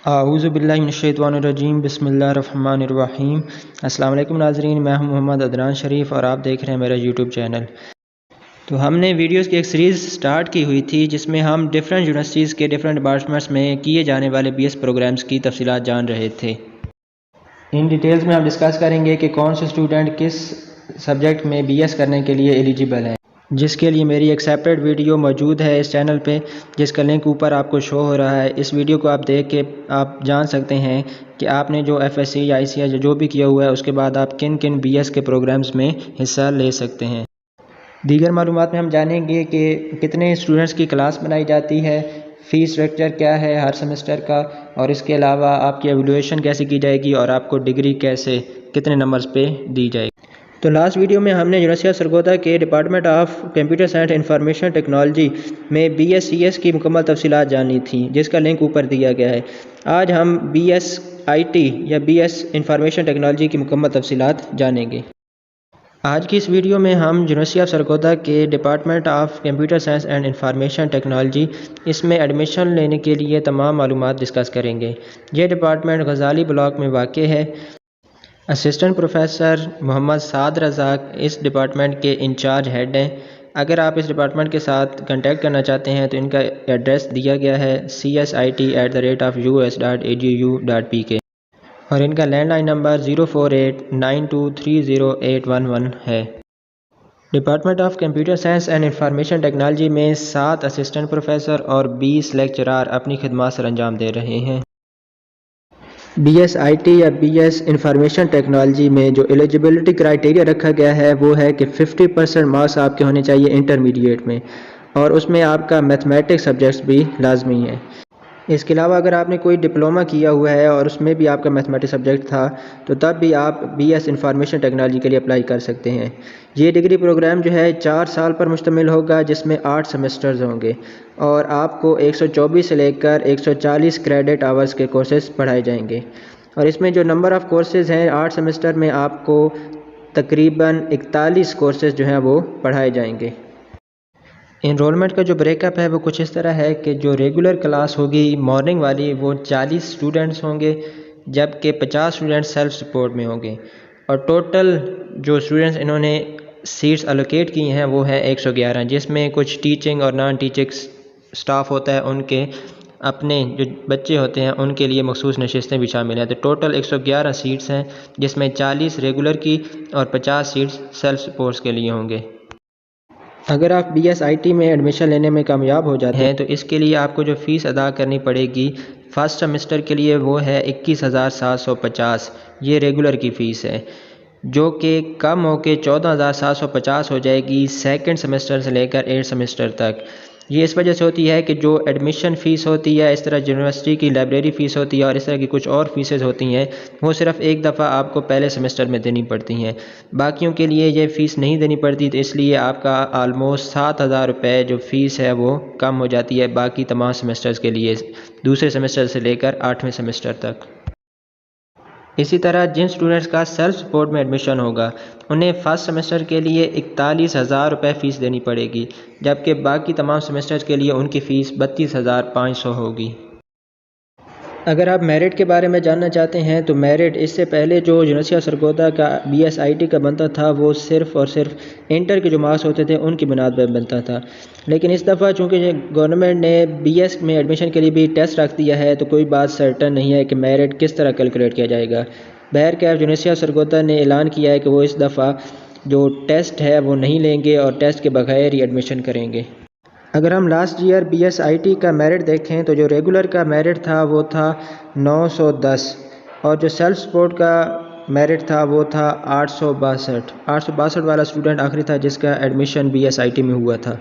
اعوذ باللہ من الشیطان الرجیم، بسم اللہ الرحمن الرحیم۔ السلام علیکم ناظرین، میں ہوں محمد عدنان شریف اور آپ دیکھ رہے ہیں میرا یوٹیوب چینل۔ تو ہم نے ویڈیوز کی ایک سیریز سٹارٹ کی ہوئی تھی جس میں ہم ڈیفرنٹ یونیورسٹیز کے ڈیفرنٹ ڈپارٹمنٹس میں کیے جانے والے بی ایس پروگرامز کی تفصیلات جان رہے تھے۔ ان ڈیٹیلز میں ہم ڈسکس کریں گے کہ کون سے اسٹوڈنٹ کس سبجیکٹ میں بی ایس کرنے کے لیے ایلیجیبل ہیں، جس کے لیے میری ایک سیپریٹ ویڈیو موجود ہے اس چینل پہ، جس کا لنک اوپر آپ کو شو ہو رہا ہے۔ اس ویڈیو کو آپ دیکھ کے آپ جان سکتے ہیں کہ آپ نے جو ایف ایس سی یا آئی سی یا جو بھی کیا ہوا ہے اس کے بعد آپ کن کن بی ایس کے پروگرامز میں حصہ لے سکتے ہیں۔ دیگر معلومات میں ہم جانیں گے کہ کتنے اسٹوڈنٹس کی کلاس بنائی جاتی ہے، فی اسٹرکچر کیا ہے ہر سیمسٹر کا، اور اس کے علاوہ آپ کی ایویلویشن کیسے کی جائے گی اور آپ کو ڈگری کیسے کتنے نمبرز پہ دی جائے گی۔ تو لاسٹ ویڈیو میں ہم نے یونیورسٹی آف سرگودا کے department of computer science information technology میں بی ایس سی ایس کی مکمل تفصیلات جانی تھیں، جس کا لنک اوپر دیا گیا ہے۔ آج ہم بی ایس آئی ٹی یا بی ایس انفارمیشن ٹیکنالوجی کی مکمل تفصیلات جانیں گے۔ آج کی اس ویڈیو میں ہم یونیورسٹی آف سرگودا کے department of computer science and information technology اس میں ایڈمیشن لینے کے لیے تمام معلومات ڈسکس کریں گے۔ یہ ڈپارٹمنٹ غزالی بلاک میں واقع ہے۔ اسسٹنٹ پروفیسر محمد سعد رزاق اس ڈپارٹمنٹ کے انچارج ہیڈ ہیں۔ اگر آپ اس ڈپارٹمنٹ کے ساتھ کنٹیکٹ کرنا چاہتے ہیں تو ان کا ایڈریس دیا گیا ہے csit@ufus.edu.pk اور ان کا لینڈ لائن نمبر 04892308111 ہے۔ Department of computer science and information technology میں 7 اسسٹنٹ پروفیسر اور 20 لیکچرار اپنی خدمات سر انجام دے رہے ہیں۔ بی ایس آئی ٹی یا بی ایس انفارمیشن ٹیکنالوجی میں جو ایلیجیبلٹی کرائیٹیریا رکھا گیا ہے وہ ہے کہ 50% مارکس آپ کے ہونے چاہیے انٹرمیڈیٹ میں، اور اس میں آپ کا میتھمیٹکس سبجیکٹس بھی لازمی ہے۔ اس کے علاوہ اگر آپ نے کوئی ڈپلومہ کیا ہوا ہے اور اس میں بھی آپ کا میتھمیٹکس سبجیکٹ تھا تو تب بھی آپ بی ایس انفارمیشن ٹیکنالوجی کے لیے اپلائی کر سکتے ہیں۔ یہ ڈگری پروگرام جو ہے 4 سال پر مشتمل ہوگا، جس میں 8 سیمسٹرز ہوں گے اور آپ کو 124 سے لے کر 140 کریڈٹ آورز کے کورسز پڑھائے جائیں گے، اور اس میں جو نمبر آف کورسز ہیں 8 سیمسٹر میں آپ کو تقریباً 41 کورسز جو ہیں وہ پڑھائے جائیں گے۔ انرولمنٹ کا جو بریک اپ ہے وہ کچھ اس طرح ہے کہ جو ریگولر کلاس ہوگی مارننگ والی وہ 40 اسٹوڈنٹس ہوں گے، جبکہ 50 اسٹوڈنٹس سیلف سپورٹ میں ہوں گے، اور ٹوٹل جو اسٹوڈنٹس انہوں نے سیٹس الوکیٹ کی ہیں وہ ہے 111، جس میں کچھ ٹیچنگ اور نان ٹیچنگ سٹاف ہوتا ہے، ان کے اپنے جو بچے ہوتے ہیں ان کے لیے مخصوص نشستیں بھی شامل ہیں۔ تو ٹوٹل 111 سیٹس ہیں، جس میں 40 ریگولر کی اور 50 سیٹس سیلف سپورٹس کے لیے ہوں گے۔ اگر آپ بی ایس آئی ٹی میں ایڈمیشن لینے میں کامیاب ہو جاتے ہیں تو اس کے لیے آپ کو جو فیس ادا کرنی پڑے گی فرسٹ سیمسٹر کے لیے وہ ہے 21,750، یہ ریگولر کی فیس ہے، جو کہ کم ہو کے 14,750 ہو جائے گی سیکنڈ سیمسٹر سے لے کر 8 سیمسٹر تک۔ یہ اس وجہ سے ہوتی ہے کہ جو ایڈمیشن فیس ہوتی ہے، اس طرح یونیورسٹی کی لائبریری فیس ہوتی ہے اور اس طرح کی کچھ اور فیسز ہوتی ہیں، وہ صرف ایک دفعہ آپ کو پہلے سیمسٹر میں دینی پڑتی ہیں، باقیوں کے لیے یہ فیس نہیں دینی پڑتی، تو اس لیے آپ کا آلموسٹ 7,000 روپے جو فیس ہے وہ کم ہو جاتی ہے باقی تمام سیمسٹرز کے لیے، دوسرے سیمسٹر سے لے کر 8ویں سیمسٹر تک۔ اسی طرح جن اسٹوڈنٹس کا سیلف سپورٹ میں ایڈمیشن ہوگا انہیں فرسٹ سیمسٹر کے لیے 41,000 روپے فیس دینی پڑے گی، جبکہ باقی تمام سیمسٹرز کے لیے ان کی فیس 32,500 ہوگی۔ اگر آپ میرٹ کے بارے میں جاننا چاہتے ہیں تو میرٹ اس سے پہلے جو یونیورسٹی آف سرگودا کا بی ایس آئی ٹی کا بنتا تھا وہ صرف اور صرف انٹر کے جو مارکس ہوتے تھے ان کی بنیاد پر بنتا تھا، لیکن اس دفعہ چونکہ گورنمنٹ نے بی ایس میں ایڈمیشن کے لیے بھی ٹیسٹ رکھ دیا ہے تو کوئی بات سرٹن نہیں ہے کہ میرٹ کس طرح کیلکولیٹ کیا جائے گا۔ بہرکیف یونیورسٹی آف سرگودا نے اعلان کیا ہے کہ وہ اس دفعہ جو ٹیسٹ ہے وہ نہیں لیں گے اور ٹیسٹ کے بغیر ہی ایڈمیشن کریں گے۔ اگر ہم last year B S I T کا میرٹ دیکھیں تو جو ریگولر کا میرٹ تھا وہ تھا 910، اور جو سیلف سپورٹ کا میرٹ تھا وہ تھا 862 والا اسٹوڈنٹ آخری تھا جس کا admission be S I T میں ہوا تھا۔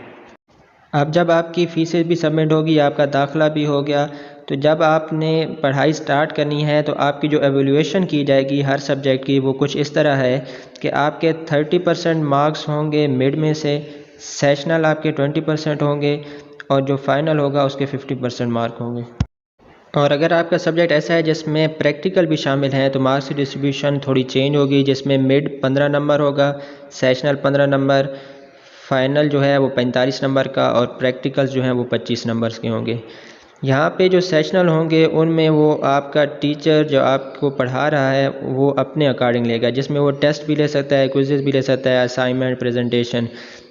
اب جب آپ کی فیسیں بھی سبمٹ ہوگی، آپ کا داخلہ بھی ہو گیا، تو جب آپ نے پڑھائی سٹارٹ کرنی ہے تو آپ کی جو ایویلویشن کی جائے گی ہر سبجیکٹ کی وہ کچھ اس طرح ہے کہ آپ کے 30% مارکس ہوں گے مڈ میں سے، سیشنل آپ کے 20% ہوں گے، اور جو فائنل ہوگا اس کے 50% مارک ہوں گے۔ اور اگر آپ کا سبجیکٹ ایسا ہے جس میں پریکٹیکل بھی شامل ہیں تو مارکس کی ڈسٹریبیوشن تھوڑی چینج ہوگی، جس میں مڈ 15 نمبر ہوگا، سیشنل 15 نمبر، فائنل جو ہے وہ 45 نمبر کا، اور پریکٹیکل جو ہیں وہ 25 نمبرز کے ہوں گے۔ یہاں پہ جو سیشنل ہوں گے ان میں وہ آپ کا ٹیچر جو آپ کو پڑھا رہا ہے وہ اپنے اکارڈنگ لے گا، جس میں وہ ٹیسٹ بھی لے سکتا ہے، کوئزز بھی لے سکتا ہے، اسائنمنٹ، پریزنٹیشن،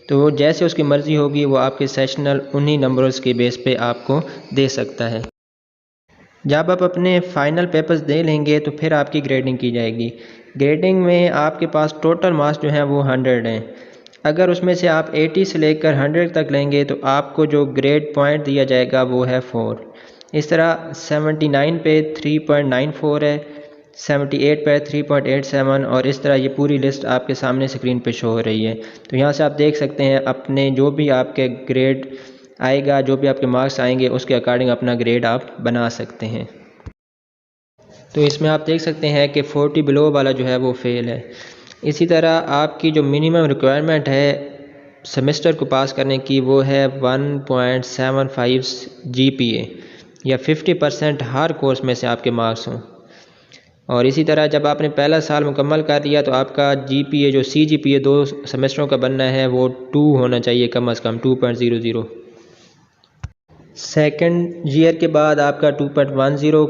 تو وہ جیسے اس کی مرضی ہوگی وہ آپ کے سیشنل انہی نمبرز کے بیس پہ آپ کو دے سکتا ہے۔ جب آپ اپنے فائنل پیپرز دے لیں گے تو پھر آپ کی گریڈنگ کی جائے گی۔ گریڈنگ میں آپ کے پاس ٹوٹل مارکس جو ہیں وہ 100 ہیں۔ اگر اس میں سے آپ 80 سے لے کر 100 تک لیں گے تو آپ کو جو گریڈ پوائنٹ دیا جائے گا وہ ہے 4۔ اس طرح 79 پہ 3.94 ہے، 78 پہ 3.87 اور اس طرح یہ پوری لسٹ آپ کے سامنے اسکرین پہ شو ہو رہی ہے۔ تو یہاں سے آپ دیکھ سکتے ہیں اپنے جو بھی آپ کے گریڈ آئے گا، جو بھی آپ کے مارکس آئیں گے اس کے اکارڈنگ اپنا گریڈ آپ بنا سکتے ہیں۔ تو اس میں آپ دیکھ سکتے ہیں کہ 40 بلو والا جو ہے وہ فیل ہے۔ اسی طرح آپ کی جو منیمم ریکوائرمنٹ ہے سیمسٹر کو پاس کرنے کی وہ ہے 1.75 جی پی اے یا 50% ہر کورس میں سے آپ کے مارکس ہوں۔ اور اسی طرح جب آپ نے پہلا سال مکمل کر لیا تو آپ کا جی پی اے جو سی جی پی اے 2 سیمسٹروں کا بننا ہے وہ 2 ہونا چاہیے، کم از کم 2.00۔ سیکنڈ ایئر کے بعد آپ کا 2.10،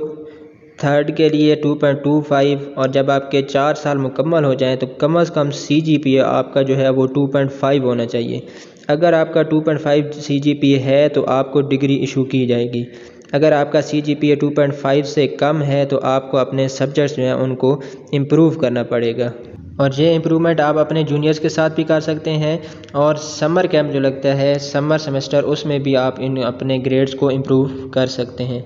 تھرڈ کے لیے 2.25 اور جب آپ کے 4 سال مکمل ہو جائیں تو کم از کم سی جی پی اے آپ کا جو ہے وہ 2.5 ہونا چاہیے۔ اگر آپ کا 2.5 سی جی پی اے ہے تو آپ کو ڈگری ایشو کی جائے گی۔ اگر آپ کا سی جی پی اے 2.5 سے کم ہے تو آپ کو اپنے سبجیکٹس جو ہیں ان کو امپروو کرنا پڑے گا، اور یہ امپروومنٹ آپ اپنے جونیئرز کے ساتھ بھی کر سکتے ہیں، اور سمر کیمپ جو لگتا ہے سمر سیمسٹر اس میں بھی آپ اپنے گریڈز کو امپروو کر سکتے ہیں۔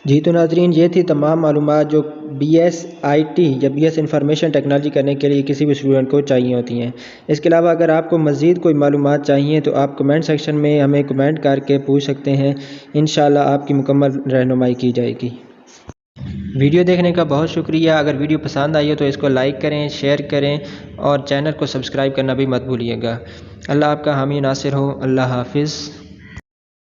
جی تو ناظرین، یہ تھی تمام معلومات جو بی ایس آئی ٹی یا بی ایس انفارمیشن ٹیکنالوجی کرنے کے لیے کسی بھی اسٹوڈنٹ کو چاہیے ہوتی ہیں۔ اس کے علاوہ اگر آپ کو مزید کوئی معلومات چاہیے تو آپ کمنٹ سیکشن میں ہمیں کمنٹ کر کے پوچھ سکتے ہیں، انشاءاللہ آپ کی مکمل رہنمائی کی جائے گی۔ ویڈیو دیکھنے کا بہت شکریہ۔ اگر ویڈیو پسند آئی ہو تو اس کو لائک کریں، شیئر کریں اور چینل کو سبسکرائب کرنا بھی مت بھولیے گا۔ اللہ آپ کا حامی ناصر ہو۔ اللہ حافظ۔